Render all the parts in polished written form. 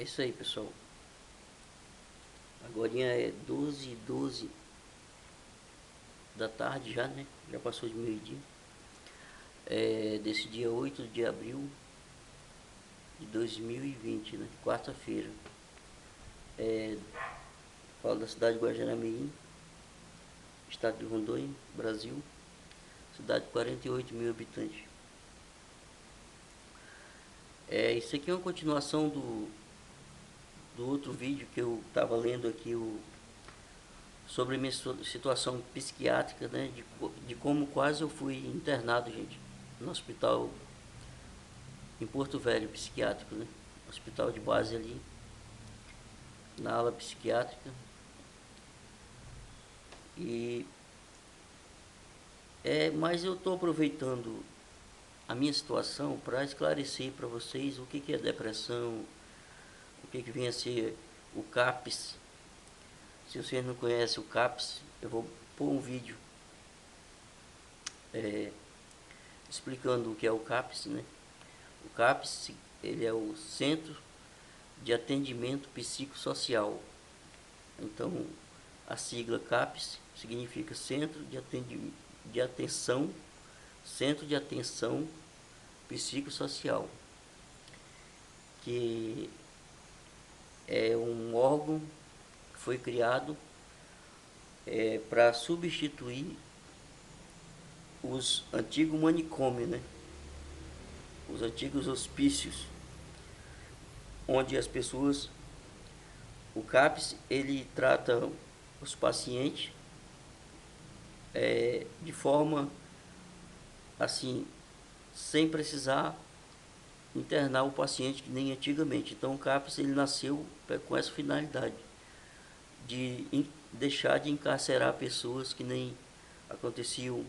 isso aí, pessoal. Agorinha é 12h12 da tarde já, né? Já passou de meio-dia. Desse dia 8 de abril de 2020, né? Quarta-feira. Falo da cidade de Guajará-Mirim, estado de Rondônia, Brasil. Cidade de 48 mil habitantes. Isso aqui é uma continuação do outro vídeo que eu estava lendo aqui, sobre minha situação psiquiátrica, né? De como quase eu fui internado, gente, no hospital em Porto Velho, psiquiátrico, né? Hospital de base ali, na ala psiquiátrica. E mas eu estou aproveitando a minha situação para esclarecer para vocês o que é depressão, o que vem a ser o CAPS. Se vocês não conhecem o CAPS, eu vou pôr um vídeo explicando o que é o CAPS, né? O CAPS, ele é o Centro de Atendimento Psicossocial. Então, a sigla CAPS significa Centro de Atenção Psicossocial, que é um órgão que foi criado para substituir os antigos manicômios, né? Os antigos hospícios, onde as pessoas... O CAPS, ele trata os pacientes de forma assim, sem precisar internar o paciente que nem antigamente. Então o CAPS, ele nasceu com essa finalidade de deixar de encarcerar pessoas que nem aconteciam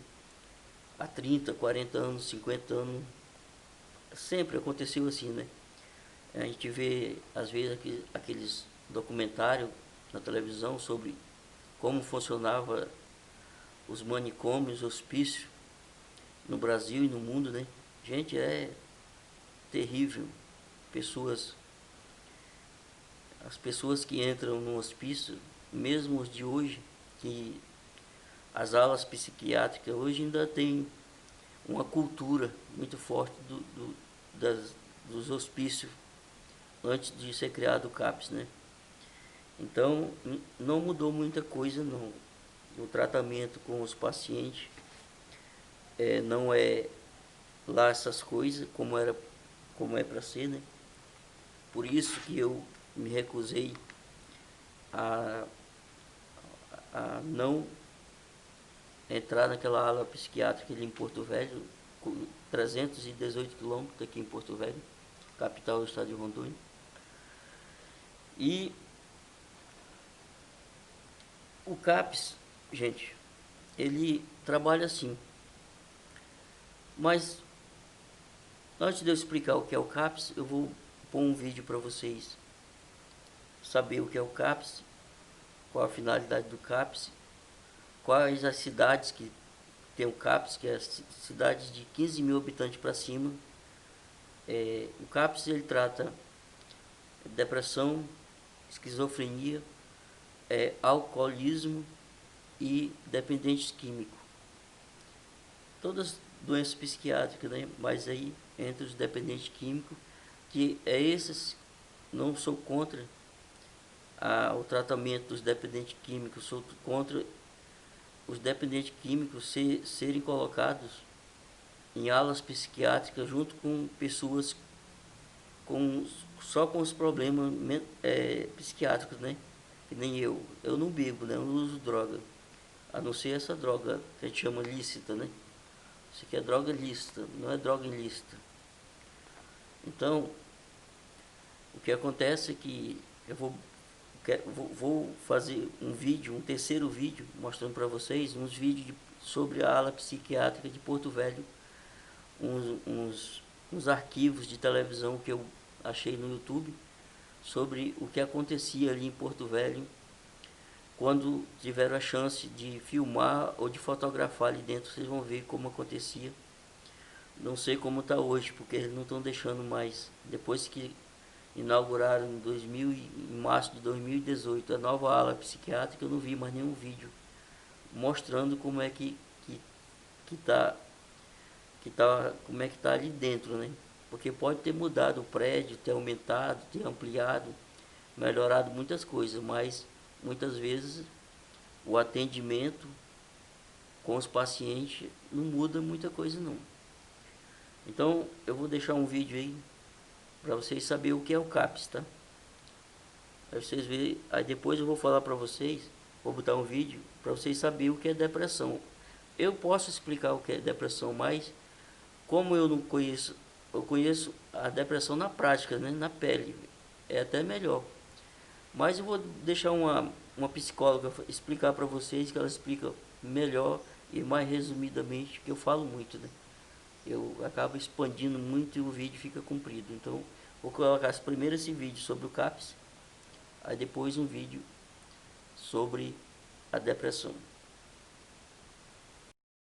há 30, 40 anos, 50 anos. Sempre aconteceu assim, né? A gente vê às vezes aqueles documentários na televisão sobre como funcionava os manicômios, hospícios no Brasil e no mundo, né? Gente, é terrível. As pessoas que entram no hospício, mesmo os de hoje, que as alas psiquiátricas hoje ainda tem uma cultura muito forte dos hospícios antes de ser criado o CAPS, né? Então, não mudou muita coisa não. O tratamento com os pacientes não é lá essas coisas como é para ser, né? Por isso que eu me recusei a não entrar naquela ala psiquiátrica ali em Porto Velho, 318 quilômetros aqui em Porto Velho, capital do estado de Rondônia. E o CAPS, gente, ele trabalha assim. Mas antes de eu explicar o que é o CAPS, eu vou pôr um vídeo para vocês saber o que é o CAPS, qual a finalidade do CAPS, quais as cidades que tem o CAPS, que é cidades de 15 mil habitantes para cima. O CAPS, ele trata depressão, esquizofrenia, alcoolismo e dependentes químicos. Todas doenças psiquiátricas, né? Mas aí entre os dependentes químicos, que esses, não sou contra o tratamento dos dependentes químicos, sou contra os dependentes químicos serem colocados em alas psiquiátricas junto com pessoas só com os problemas psiquiátricos, né? Que nem eu. Eu não bebo, né? Eu não uso droga. A não ser essa droga que a gente chama lícita, né? Isso aqui é droga lícita, não é droga ilícita. Então, o que acontece é que eu vou fazer um vídeo, um terceiro vídeo, mostrando para vocês uns vídeos sobre a ala psiquiátrica de Porto Velho, uns arquivos de televisão que eu achei no YouTube sobre o que acontecia ali em Porto Velho quando tiveram a chance de filmar ou de fotografar ali dentro. Vocês vão ver como acontecia. Não sei como está hoje, porque eles não estão deixando mais. Depois que inauguraram em março de 2018 a nova ala psiquiátrica, eu não vi mais nenhum vídeo mostrando como é como é que tá ali dentro, né? Porque pode ter mudado o prédio, ter aumentado, ter ampliado, melhorado muitas coisas, mas muitas vezes o atendimento com os pacientes não muda muita coisa não. Então eu vou deixar um vídeo aí para vocês saberem o que é o CAPS, tá? Aí vocês verem, aí depois eu vou falar para vocês, vou botar um vídeo para vocês saberem o que é depressão. Eu posso explicar o que é depressão, mas como eu não conheço, eu conheço a depressão na prática, né, na pele, é até melhor. Mas eu vou deixar uma psicóloga explicar para vocês, que ela explica melhor e mais resumidamente, que eu falo muito, né? Eu acabo expandindo muito e o vídeo fica comprido. Então, vou colocar primeiro esse vídeo sobre o CAPS, aí depois um vídeo sobre a depressão.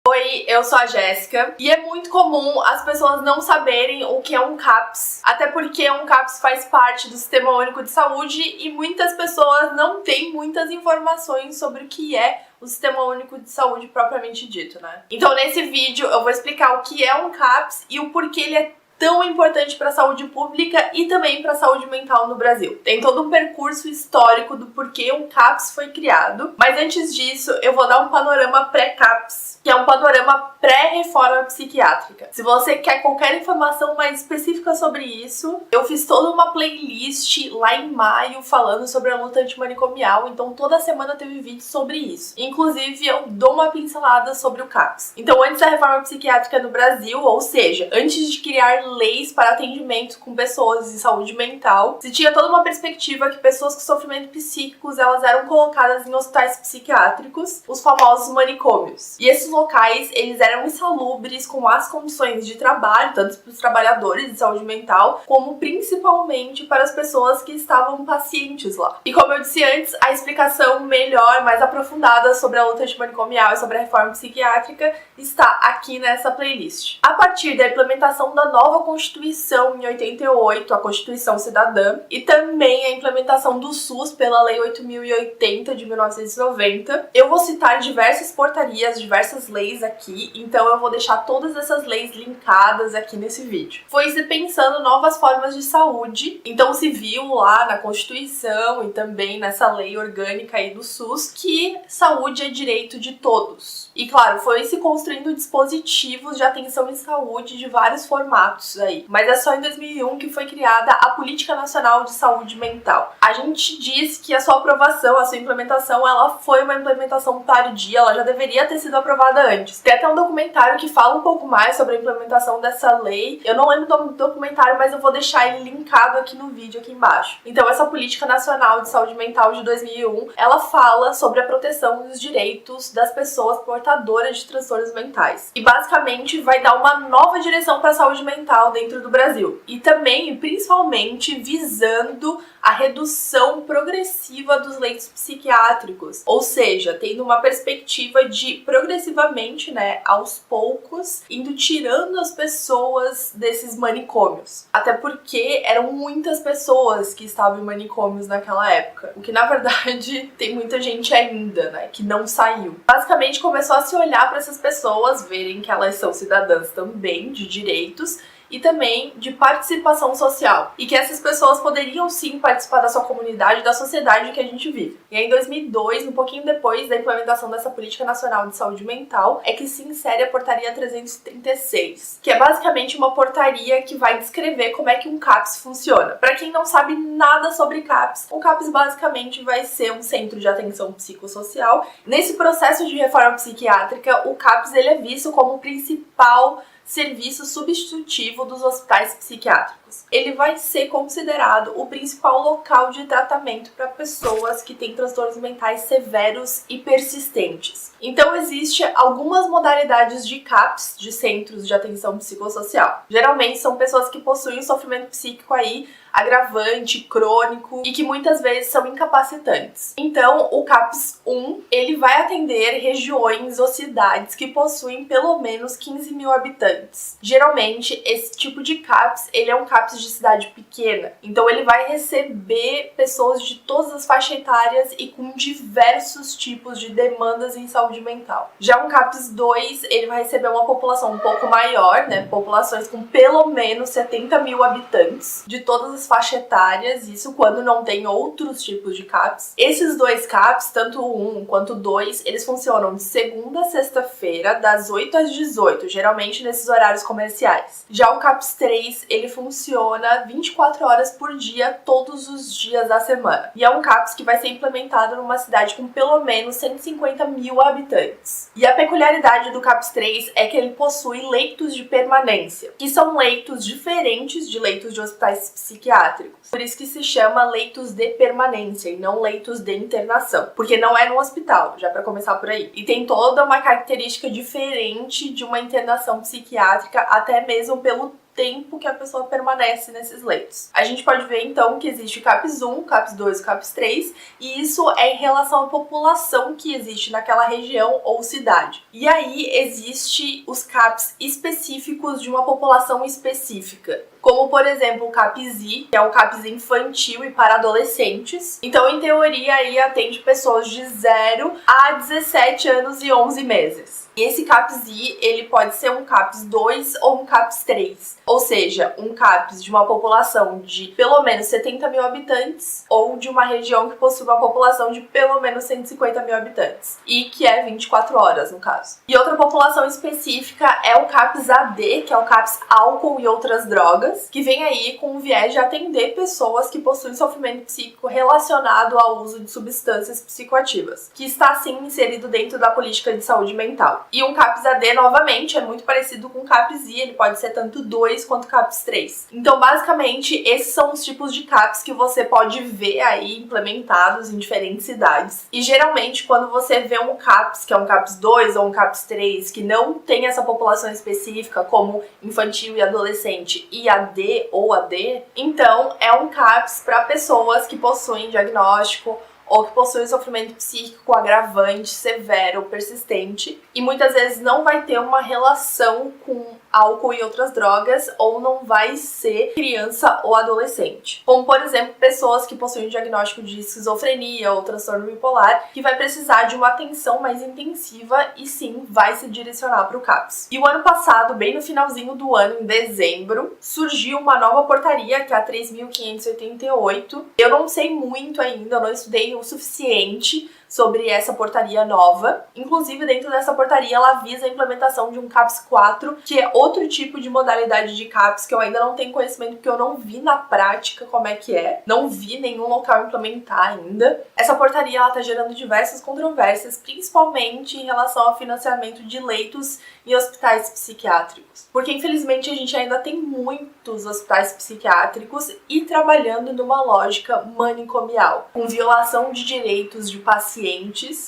Oi, eu sou a Jéssica e é muito comum as pessoas não saberem o que é um CAPS, até porque um CAPS faz parte do Sistema Único de Saúde e muitas pessoas não têm muitas informações sobre o que é o Sistema Único de Saúde propriamente dito, né? Então nesse vídeo eu vou explicar o que é um CAPS e o porquê ele é tão importante para a saúde pública e também para a saúde mental no Brasil. Tem todo um percurso histórico do porquê um CAPS foi criado, mas antes disso eu vou dar um panorama pré-CAPS, que é um panorama pré-reforma psiquiátrica. Se você quer qualquer informação mais específica sobre isso, eu fiz toda uma playlist lá em maio falando sobre a luta antimanicomial, então toda semana teve vídeo sobre isso. Inclusive eu dou uma pincelada sobre o CAPS. Então antes da reforma psiquiátrica no Brasil, ou seja, antes de criar leis para atendimento com pessoas em saúde mental, se tinha toda uma perspectiva que pessoas com sofrimento psíquicos elas eram colocadas em hospitais psiquiátricos, os famosos manicômios. E esses locais, eles eram insalubres com más condições de trabalho, tanto para os trabalhadores de saúde mental, como principalmente para as pessoas que estavam pacientes lá. E como eu disse antes, a explicação melhor, mais aprofundada sobre a luta antimanicomial e sobre a reforma psiquiátrica está aqui nessa playlist. A partir da implementação da nova Constituição em 88, a Constituição Cidadã, e também a implementação do SUS pela Lei 8.080 de 1990, eu vou citar diversas portarias, diversas leis aqui, então eu vou deixar todas essas leis linkadas aqui nesse vídeo. Foi se pensando novas formas de saúde, então se viu lá na Constituição e também nessa lei orgânica aí do SUS que saúde é direito de todos. E claro, foi se construindo dispositivos de atenção em saúde de vários formatos aí. Mas é só em 2001 que foi criada a Política Nacional de Saúde Mental. A gente diz que a sua aprovação, a sua implementação, ela foi uma implementação tardia, ela já deveria ter sido aprovada antes. Tem até um documentário que fala um pouco mais sobre a implementação dessa lei. Eu não lembro do documentário, mas eu vou deixar ele linkado aqui no vídeo, aqui embaixo. Então essa Política Nacional de Saúde Mental de 2001, ela fala sobre a proteção dos direitos das pessoas portadoras de transtornos mentais. E basicamente vai dar uma nova direção para a saúde mental dentro do Brasil. E também, e principalmente, visando a redução progressiva dos leitos psiquiátricos. Ou seja, tendo uma perspectiva de progressivamente, né, aos poucos, indo tirando as pessoas desses manicômios. Até porque eram muitas pessoas que estavam em manicômios naquela época. O que, na verdade, tem muita gente ainda, né, que não saiu. Basicamente, começou a se olhar para essas pessoas, verem que elas são cidadãs também, de direitos, e também de participação social. E que essas pessoas poderiam sim participar da sua comunidade, da sociedade que a gente vive. E aí, em 2002, um pouquinho depois da implementação dessa Política Nacional de Saúde Mental, é que se insere a Portaria 336, que é basicamente uma portaria que vai descrever como é que um CAPS funciona. Para quem não sabe nada sobre CAPS, um CAPS basicamente vai ser um centro de atenção psicossocial. Nesse processo de reforma psiquiátrica, o CAPS ele é visto como o principal serviço substitutivo dos hospitais psiquiátricos. Ele vai ser considerado o principal local de tratamento para pessoas que têm transtornos mentais severos e persistentes. Então, existe algumas modalidades de CAPS, de centros de atenção psicossocial. Geralmente são pessoas que possuem um sofrimento psíquico aí agravante, crônico e que muitas vezes são incapacitantes. Então, o CAPS 1, ele vai atender regiões ou cidades que possuem pelo menos 15 mil habitantes. Geralmente, esse tipo de CAPS, ele é um CAPS CAPS de cidade pequena. Então ele vai receber pessoas de todas as faixas etárias e com diversos tipos de demandas em saúde mental. Já um CAPS 2, ele vai receber uma população um pouco maior, né? Populações com pelo menos 70 mil habitantes de todas as faixas etárias, isso quando não tem outros tipos de CAPS. Esses dois CAPS, tanto o 1 quanto o 2, eles funcionam de segunda a sexta-feira, das 8 às 18, geralmente nesses horários comerciais. Já o CAPS 3, ele funciona 24 horas por dia, todos os dias da semana. E é um CAPS que vai ser implementado numa cidade com pelo menos 150 mil habitantes. E a peculiaridade do CAPS 3 é que ele possui leitos de permanência, que são leitos diferentes de leitos de hospitais psiquiátricos. Por isso que se chama leitos de permanência e não leitos de internação, porque não é no hospital, já para começar por aí. E tem toda uma característica diferente de uma internação psiquiátrica, até mesmo pelo tempo que a pessoa permanece nesses leitos. A gente pode ver então que existe o CAPS 1, CAPS 2 e CAPS 3, e isso é em relação à população que existe naquela região ou cidade. E aí existe os CAPS específicos de uma população específica, como por exemplo o CAPS I, que é o CAPS infantil e para adolescentes. Então, em teoria, aí atende pessoas de 0 a 17 anos e 11 meses. E esse CAPS I, ele pode ser um CAPS 2 ou um CAPS 3. Ou seja, um CAPS de uma população de pelo menos 70 mil habitantes ou de uma região que possui uma população de pelo menos 150 mil habitantes. E que é 24 horas, no caso. E outra população específica é o CAPS AD, que é o CAPS álcool e outras drogas, que vem aí com o viés de atender pessoas que possuem sofrimento psíquico relacionado ao uso de substâncias psicoativas, que está sim inserido dentro da política de saúde mental. E um CAPS AD, novamente, é muito parecido com o CAPS I, ele pode ser tanto 2 quanto CAPS 3. Então, basicamente, esses são os tipos de CAPS que você pode ver aí implementados em diferentes cidades. E geralmente, quando você vê um CAPS, que é um CAPS 2 ou um CAPS 3, que não tem essa população específica, como infantil e adolescente, e AD ou AD, então é um CAPS para pessoas que possuem diagnóstico ou que possuem sofrimento psíquico agravante, severo ou persistente, e muitas vezes não vai ter uma relação com álcool e outras drogas, ou não vai ser criança ou adolescente. Como, por exemplo, pessoas que possuem diagnóstico de esquizofrenia ou transtorno bipolar, que vai precisar de uma atenção mais intensiva e sim, vai se direcionar para o CAPS. E o ano passado, bem no finalzinho do ano, em dezembro, surgiu uma nova portaria, que é a 3.588. Eu não sei muito ainda, eu não estudei o suficiente sobre essa portaria nova. Inclusive, dentro dessa portaria, ela visa a implementação de um CAPS 4, que é outro tipo de modalidade de CAPS que eu ainda não tenho conhecimento, porque eu não vi na prática como é que é. Não vi nenhum local implementar ainda. Essa portaria, ela tá gerando diversas controvérsias, principalmente em relação ao financiamento de leitos em hospitais psiquiátricos. Porque, infelizmente, a gente ainda tem muitos hospitais psiquiátricos e trabalhando numa lógica manicomial, com violação de direitos de pacientes,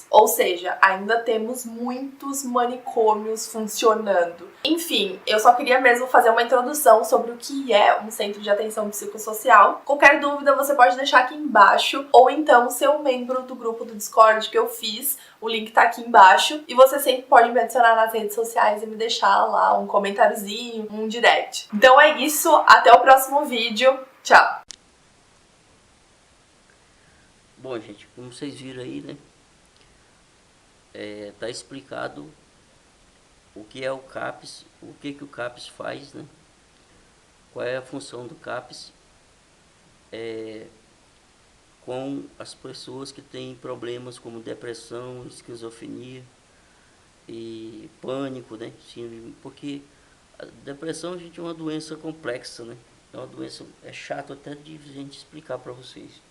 ou seja, ainda temos muitos manicômios funcionando. Enfim, eu só queria mesmo fazer uma introdução sobre o que é um centro de atenção psicossocial. Qualquer dúvida você pode deixar aqui embaixo, ou então ser um membro do grupo do Discord que eu fiz, o link tá aqui embaixo, e você sempre pode me adicionar nas redes sociais e me deixar lá um comentáriozinho, um direct. Então é isso, até o próximo vídeo, tchau! Bom, gente, como vocês viram aí, né, tá explicado o que é o CAPS, o que o CAPS faz, né, qual é a função do CAPS com as pessoas que têm problemas como depressão, esquizofrenia e pânico, né, porque a depressão, gente, é uma doença complexa, né, é uma doença, é chato até de a gente explicar para vocês.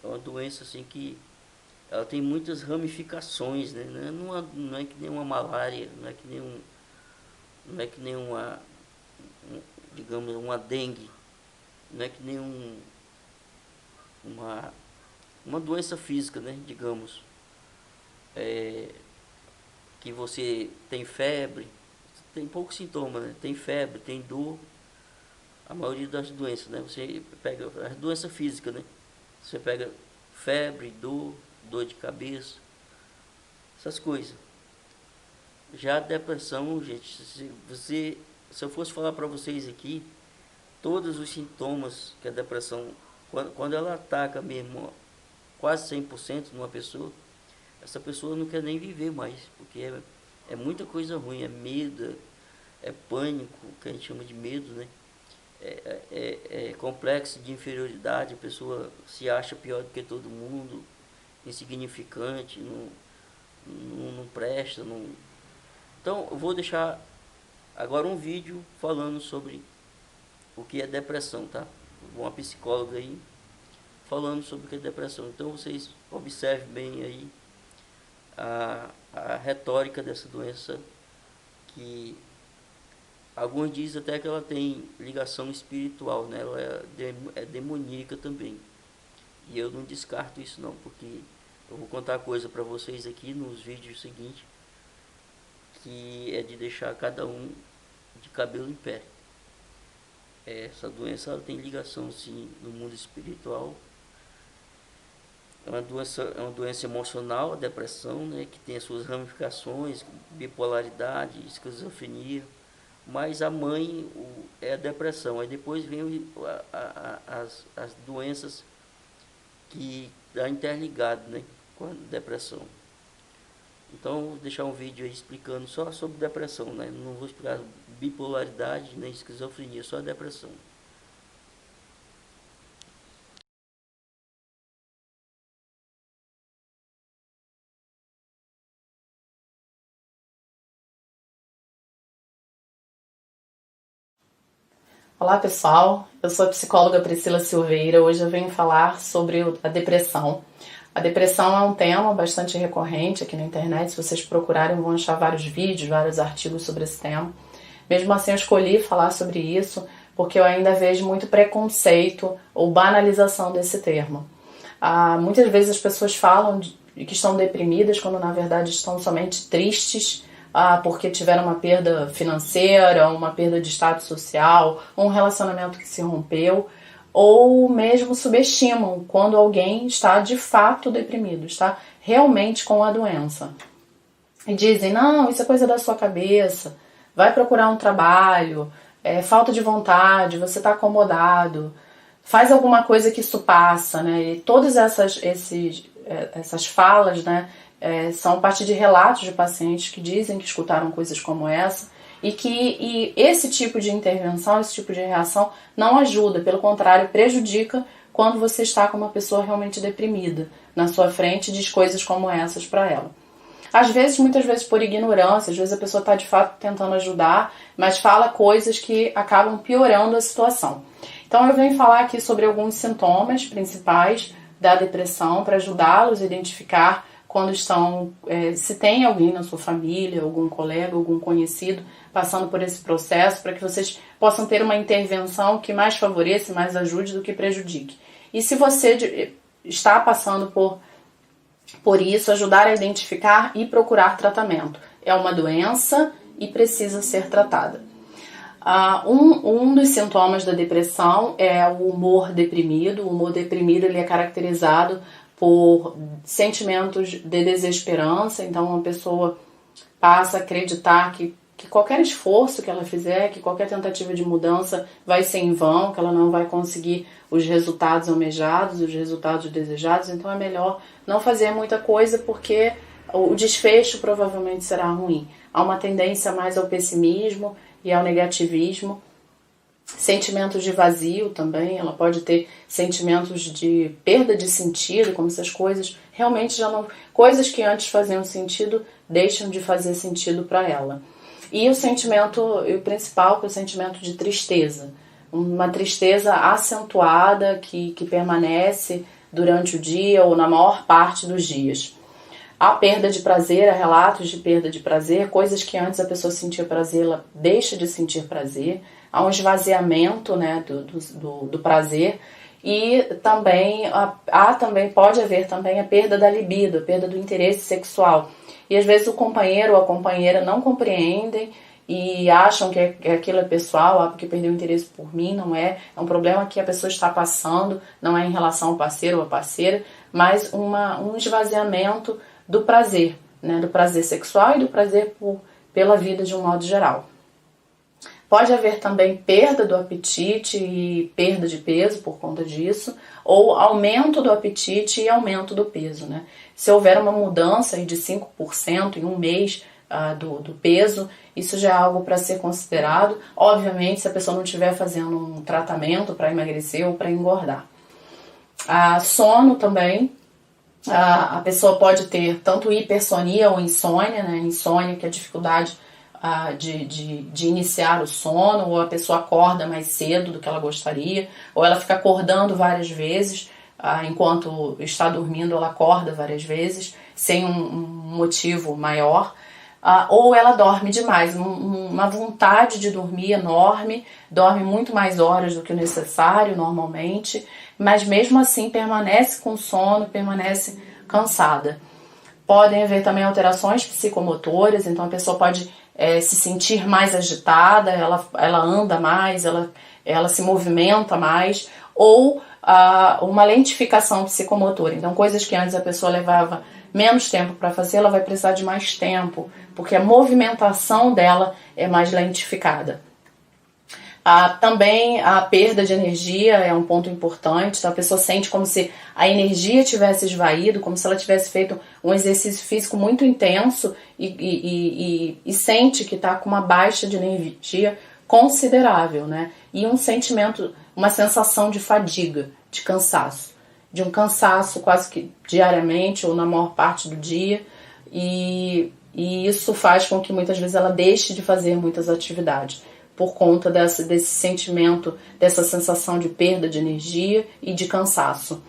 É uma doença assim que ela tem muitas ramificações, né? Não é que nem uma malária, não é que nem digamos, uma dengue, não é que nem uma doença física, né? Digamos, que você tem febre, tem poucos sintomas, né? Tem febre, tem dor, a maioria das doenças, né? Você pega a doença física, né? Você pega febre, dor de cabeça, essas coisas. Já a depressão, gente, se eu fosse falar para vocês aqui, todos os sintomas que a depressão, quando ela ataca mesmo quase 100% numa pessoa, essa pessoa não quer nem viver mais, porque é muita coisa ruim, é medo, é pânico, que a gente chama de medo, né? É complexo de inferioridade, a pessoa se acha pior do que todo mundo, insignificante, não presta. Não... Então, eu vou deixar agora um vídeo falando sobre o que é depressão, tá? Uma psicóloga aí falando sobre o que é depressão. Então, vocês observem bem aí a retórica dessa doença, que alguns dizem até que ela tem ligação espiritual, né? Ela é demoníaca também. E eu não descarto isso não, porque eu vou contar coisa para vocês aqui nos vídeos seguintes, que é de deixar cada um de cabelo em pé. Essa doença ela tem ligação sim no mundo espiritual. É uma doença emocional, a depressão, né, que tem as suas ramificações, bipolaridade, esquizofrenia. Mas a mãe é a depressão. Aí depois vem as doenças que dá interligado, né, com a depressão. Então vou deixar um vídeo aí explicando só sobre depressão, né? Não vou explicar bipolaridade nem esquizofrenia, só a depressão. Olá pessoal, eu sou a psicóloga Priscila Silveira. Hoje eu venho falar sobre a depressão. A depressão é um tema bastante recorrente aqui na internet. Se vocês procurarem vão achar vários vídeos, vários artigos sobre esse tema. Mesmo assim eu escolhi falar sobre isso porque eu ainda vejo muito preconceito ou banalização desse termo. Muitas vezes as pessoas falam que estão deprimidas quando na verdade estão somente tristes, porque tiveram uma perda financeira, uma perda de status social, um relacionamento que se rompeu, ou mesmo subestimam quando alguém está de fato deprimido, está realmente com a doença. E dizem, não, isso é coisa da sua cabeça, vai procurar um trabalho, é falta de vontade, você está acomodado, faz alguma coisa que isso passa, né? E todas essas falas, né, são a partir de relatos de pacientes que dizem que escutaram coisas como essa e esse tipo de intervenção, esse tipo de reação não ajuda, pelo contrário, prejudica quando você está com uma pessoa realmente deprimida na sua frente e diz coisas como essas para ela. Às vezes, muitas vezes por ignorância, às vezes a pessoa está de fato tentando ajudar, mas fala coisas que acabam piorando a situação. Então eu venho falar aqui sobre alguns sintomas principais da depressão para ajudá-los a identificar quando estão, se tem alguém na sua família, algum colega, algum conhecido passando por esse processo, para que vocês possam ter uma intervenção que mais favoreça, mais ajude do que prejudique. E se você está passando por isso, ajudar a identificar e procurar tratamento. É uma doença e precisa ser tratada. Um dos sintomas da depressão é o humor deprimido. O humor deprimido ele é caracterizado por sentimentos de desesperança, então uma pessoa passa a acreditar que qualquer esforço que ela fizer, que qualquer tentativa de mudança vai ser em vão, que ela não vai conseguir os resultados almejados, os resultados desejados, então é melhor não fazer muita coisa porque o desfecho provavelmente será ruim. Há uma tendência mais ao pessimismo e ao negativismo. Sentimentos de vazio também, ela pode ter sentimentos de perda de sentido, como se as coisas realmente já não... Coisas que antes faziam sentido, deixam de fazer sentido para ela. E o principal, que é o sentimento de tristeza. Uma tristeza acentuada que permanece durante o dia ou na maior parte dos dias. Há perda de prazer, há relatos de perda de prazer, coisas que antes a pessoa sentia prazer, ela deixa de sentir prazer. Há um esvaziamento, né, do prazer e também pode haver também a perda da libido, a perda do interesse sexual. E às vezes o companheiro ou a companheira não compreendem e acham que aquilo é pessoal, porque perdeu o interesse por mim, não é. É um problema que a pessoa está passando, não é em relação ao parceiro ou à parceira, mas um esvaziamento do prazer, né, do prazer sexual e do prazer pela vida de um modo geral. Pode haver também perda do apetite e perda de peso por conta disso, ou aumento do apetite e aumento do peso, né? Se houver uma mudança aí de 5% em um mês do peso, isso já é algo para ser considerado. Obviamente, se a pessoa não estiver fazendo um tratamento para emagrecer ou para engordar. Sono também. A pessoa pode ter tanto hipersonia ou insônia, né? Insônia, que é a dificuldade de iniciar o sono, ou a pessoa acorda mais cedo do que ela gostaria, ou ela fica acordando várias vezes, enquanto está dormindo ela acorda várias vezes, sem um motivo maior, ou ela dorme demais, uma vontade de dormir enorme, dorme muito mais horas do que o necessário normalmente, mas mesmo assim permanece com sono, permanece cansada. Podem haver também alterações psicomotoras, então a pessoa pode se sentir mais agitada, ela anda mais, ela se movimenta mais, ou uma lentificação psicomotora. Então, coisas que antes a pessoa levava menos tempo para fazer, ela vai precisar de mais tempo, porque a movimentação dela é mais lentificada. Também a perda de energia é um ponto importante, então a pessoa sente como se a energia tivesse esvaído, como se ela tivesse feito um exercício físico muito intenso e sente que está com uma baixa de energia considerável, né? E um sentimento, uma sensação de fadiga, de cansaço, de um cansaço quase que diariamente ou na maior parte do dia, e isso faz com que muitas vezes ela deixe de fazer muitas atividades, por conta desse sentimento, dessa sensação de perda de energia e de cansaço.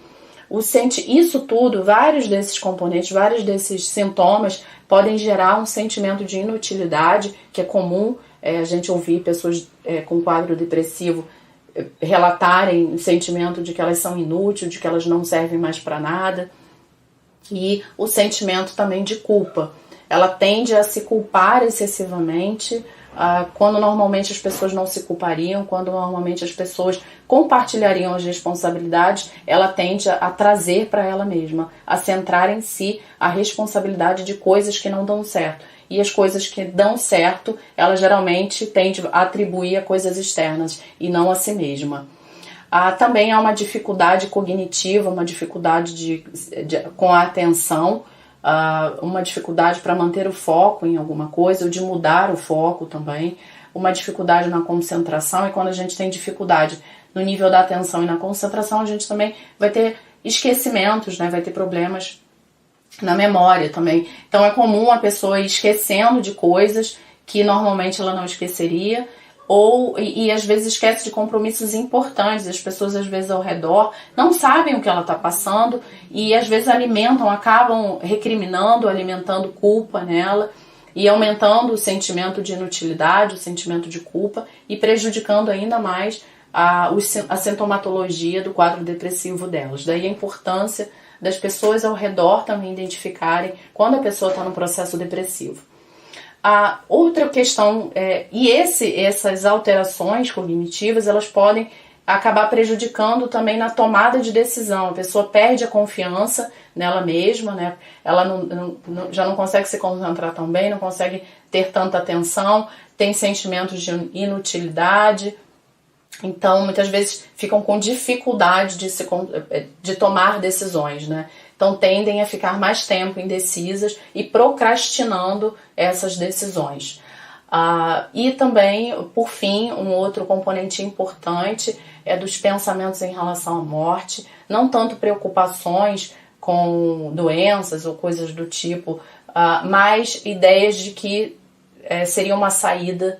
Isso tudo, vários desses componentes, vários desses sintomas podem gerar um sentimento de inutilidade, que é comum a gente ouvir pessoas com quadro depressivo relatarem o sentimento de que elas são inúteis, de que elas não servem mais para nada. E o sentimento também de culpa. Ela tende a se culpar excessivamente, quando normalmente as pessoas não se culpariam, quando normalmente as pessoas compartilhariam as responsabilidades, ela tende a trazer para ela mesma, a centrar em si a responsabilidade de coisas que não dão certo. E as coisas que dão certo, ela geralmente tende a atribuir a coisas externas e não a si mesma. Também há uma dificuldade cognitiva, uma dificuldade com a atenção, uma dificuldade para manter o foco em alguma coisa, ou de mudar o foco também, uma dificuldade na concentração, e quando a gente tem dificuldade no nível da atenção e na concentração, a gente também vai ter esquecimentos, né? Vai ter problemas na memória também. Então é comum a pessoa ir esquecendo de coisas que normalmente ela não esqueceria, e às vezes esquece de compromissos importantes. As pessoas às vezes ao redor não sabem o que ela está passando e às vezes acabam recriminando, alimentando culpa nela e aumentando o sentimento de inutilidade, o sentimento de culpa, e prejudicando ainda mais a sintomatologia do quadro depressivo delas. Daí a importância das pessoas ao redor também identificarem quando a pessoa está no processo depressivo. A outra questão essas alterações cognitivas, elas podem acabar prejudicando também na tomada de decisão. A pessoa perde a confiança nela mesma, né? Ela já não consegue se concentrar tão bem, não consegue ter tanta atenção, tem sentimentos de inutilidade. Então, muitas vezes ficam com dificuldade de tomar decisões, né? Então, tendem a ficar mais tempo indecisas e procrastinando essas decisões. E também, por fim, um outro componente importante é dos pensamentos em relação à morte. Não tanto preocupações com doenças ou coisas do tipo, mas ideias de que seria uma saída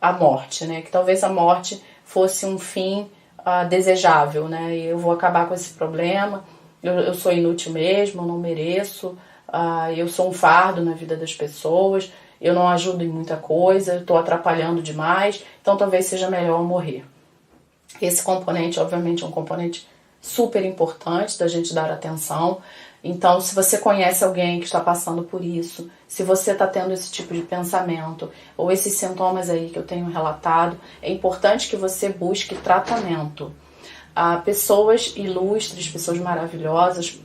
à morte, né? Que talvez a morte fosse um fim desejável, né? E eu vou acabar com esse problema, eu sou inútil mesmo, eu não mereço, eu sou um fardo na vida das pessoas, eu não ajudo em muita coisa, estou atrapalhando demais, então talvez seja melhor eu morrer. Esse componente, obviamente, é um componente super importante da gente dar atenção. Então, se você conhece alguém que está passando por isso, se você está tendo esse tipo de pensamento, ou esses sintomas aí que eu tenho relatado, é importante que você busque tratamento. Pessoas ilustres, pessoas maravilhosas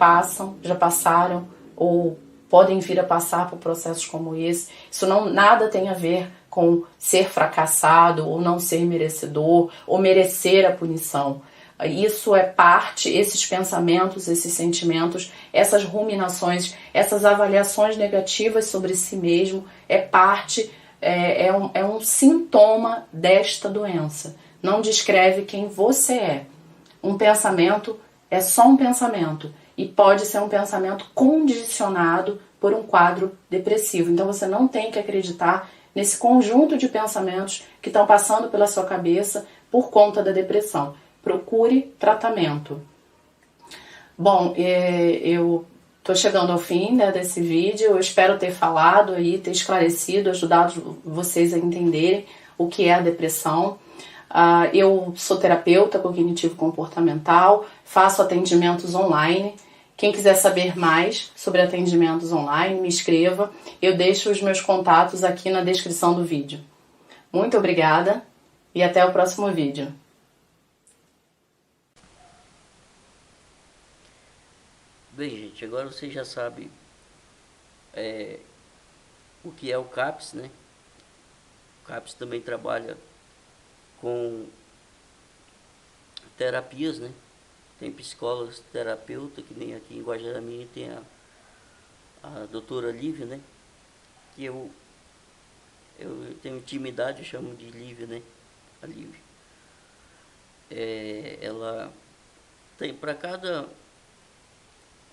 já passaram ou podem vir a passar por processos como esse. Isso nada tem a ver com ser fracassado ou não ser merecedor ou merecer a punição. Isso é parte, esses pensamentos, esses sentimentos, essas ruminações, essas avaliações negativas sobre si mesmo, é parte, é um sintoma desta doença. Não descreve quem você é. Um pensamento é só um pensamento e pode ser um pensamento condicionado por um quadro depressivo. Então você não tem que acreditar nesse conjunto de pensamentos que estão passando pela sua cabeça por conta da depressão. Procure tratamento. Bom, eu estou chegando ao fim, né, desse vídeo. Eu espero ter falado aí, ter esclarecido, ajudado vocês a entenderem o que é a depressão. Eu sou terapeuta cognitivo-comportamental, faço atendimentos online. Quem quiser saber mais sobre atendimentos online, me escreva. Eu deixo os meus contatos aqui na descrição do vídeo. Muito obrigada e até o próximo vídeo. Bem, gente, agora você já sabe o que é o CAPS, né? O CAPS também trabalha com terapias, né? Tem psicólogos, terapeuta, que nem aqui em Guajará-Mirim tem a doutora Lívia, né? Que eu tenho intimidade, eu chamo de Lívia, né? A Lívia. Ela tem para cada...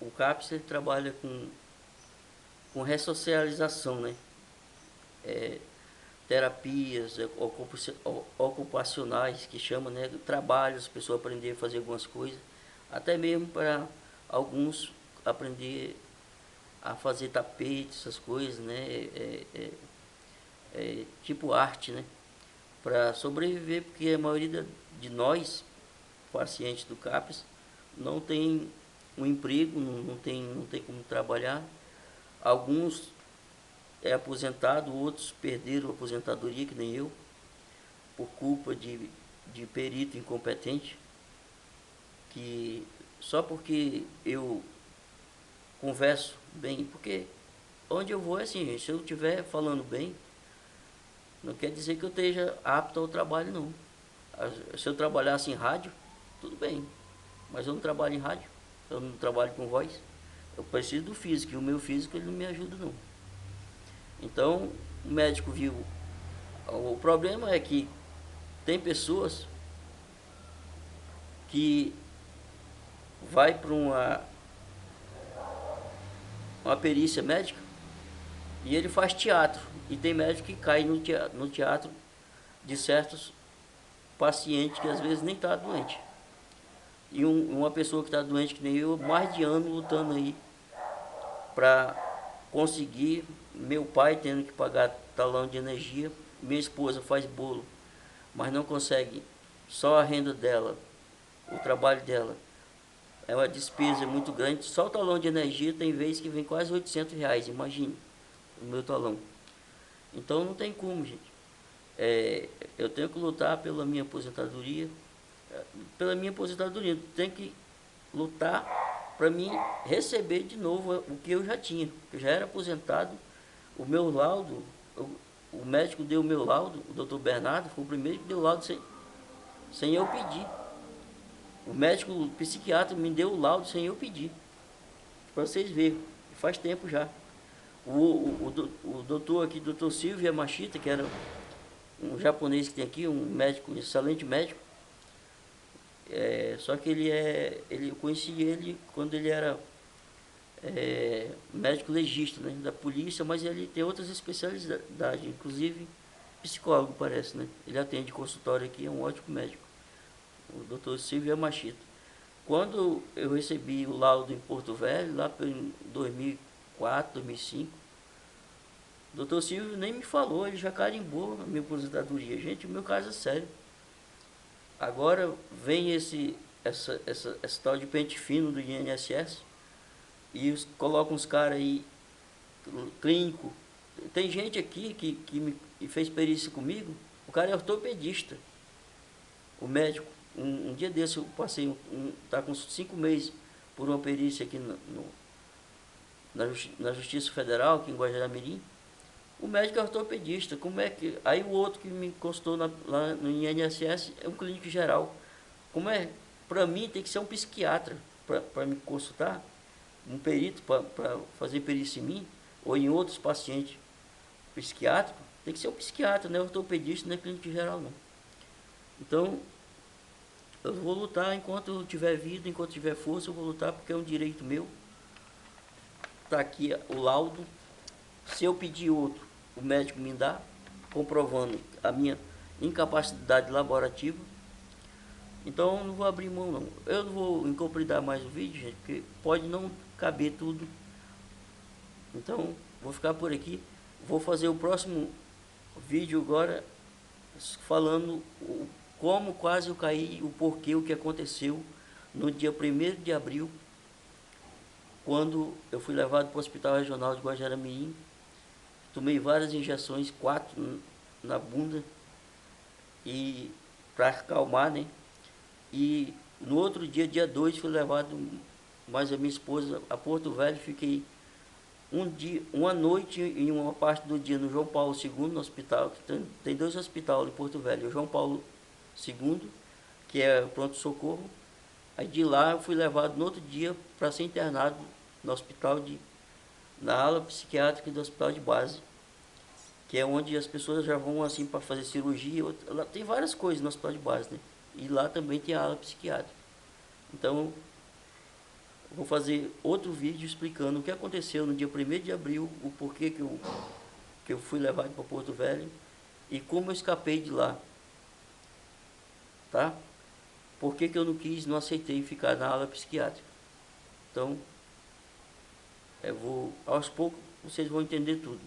O CAPS ele trabalha com ressocialização, né? Terapias ocupacionais, que chama, né? Trabalhos, a pessoa aprender a fazer algumas coisas, até mesmo para alguns aprender a fazer tapete, essas coisas, né? Tipo arte, né? Para sobreviver, porque a maioria de nós, pacientes do CAPS, não tem um emprego, não tem como trabalhar. Alguns aposentado, outros perderam a aposentadoria, que nem eu, por culpa de perito incompetente, que só porque eu converso bem, porque onde eu vou é assim, gente, se eu estiver falando bem, não quer dizer que eu esteja apto ao trabalho, não. Se eu trabalhasse em rádio, tudo bem, mas eu não trabalho em rádio, eu não trabalho com voz, eu preciso do físico, e o meu físico ele não me ajuda, não. Então, o médico viu, o problema é que tem pessoas que vai para uma perícia médica e ele faz teatro, e tem médico que cai no teatro de certos pacientes que às vezes nem está doente. E uma pessoa que está doente, que nem eu, mais de ano lutando aí para conseguir, meu pai tendo que pagar talão de energia, minha esposa faz bolo, mas não consegue, só a renda dela, o trabalho dela, é uma despesa muito grande, só o talão de energia tem vezes que vem quase R$800, imagine, o meu talão. Então não tem como, gente. Eu tenho que lutar pela minha aposentadoria, tenho que lutar para mim receber de novo o que eu já tinha. Eu já era aposentado, o meu laudo, o médico deu o meu laudo, o doutor Bernardo foi o primeiro que deu o laudo sem eu pedir. O médico, o psiquiatra me deu o laudo sem eu pedir. Para vocês verem, faz tempo já. O doutor aqui, doutor Silvio Yamashita, que era um japonês que tem aqui, um médico, um excelente médico, só que eu conheci ele quando ele era médico legista, né, da polícia, mas ele tem outras especialidades, inclusive psicólogo, parece, né? Ele atende consultório aqui, é um ótimo médico, o doutor Silvio Yamashita. Quando eu recebi o laudo em Porto Velho, lá em 2004, 2005, o doutor Silvio nem me falou, ele já carimbou a minha aposentadoria. Gente, o meu caso é sério. Agora vem essa tal de pente fino do INSS e colocam uns caras aí, clínico. Tem gente aqui que fez perícia comigo, o cara é ortopedista, o médico. Um dia desse eu passei, tá com 5 meses por uma perícia aqui na Justiça Federal, aqui em Guajará-Mirim. O médico é ortopedista, como é que... Aí o outro que me consultou lá no INSS é um clínico geral. Como é? Para mim tem que ser um psiquiatra para me consultar, um perito para fazer perícia em mim, ou em outros pacientes psiquiátricos. Tem que ser um psiquiatra, não é ortopedista, não é clínico geral, não. Então, eu vou lutar enquanto eu tiver vida, enquanto tiver força, eu vou lutar porque é um direito meu. Está aqui o laudo. Se eu pedir outro, o médico me dá, comprovando a minha incapacidade laborativa. Então, eu não vou abrir mão, não. Eu não vou encomendar mais o vídeo, gente, porque pode não caber tudo. Então, vou ficar por aqui. Vou fazer o próximo vídeo agora, falando como quase eu caí, o porquê, o que aconteceu no dia 1º de abril, quando eu fui levado para o Hospital Regional de Guajará-Mirim. Tomei várias injeções, 4 na bunda, e para acalmar, né? E no outro dia, dia 2, fui levado mais a minha esposa a Porto Velho. Fiquei uma noite e uma parte do dia no João Paulo II, no hospital, que tem 2 hospitais em Porto Velho, o João Paulo II, que é pronto-socorro. Aí de lá eu fui levado no outro dia para ser internado no hospital na ala psiquiátrica do hospital de base, que é onde as pessoas já vão assim para fazer cirurgia. Lá tem várias coisas no hospital de base, né? E lá também tem a ala psiquiátrica. Então, eu vou fazer outro vídeo explicando o que aconteceu no dia 1º de abril, o porquê que eu fui levado para Porto Velho e como eu escapei de lá, tá? Por que eu não aceitei ficar na ala psiquiátrica. Então, aos poucos vocês vão entender tudo.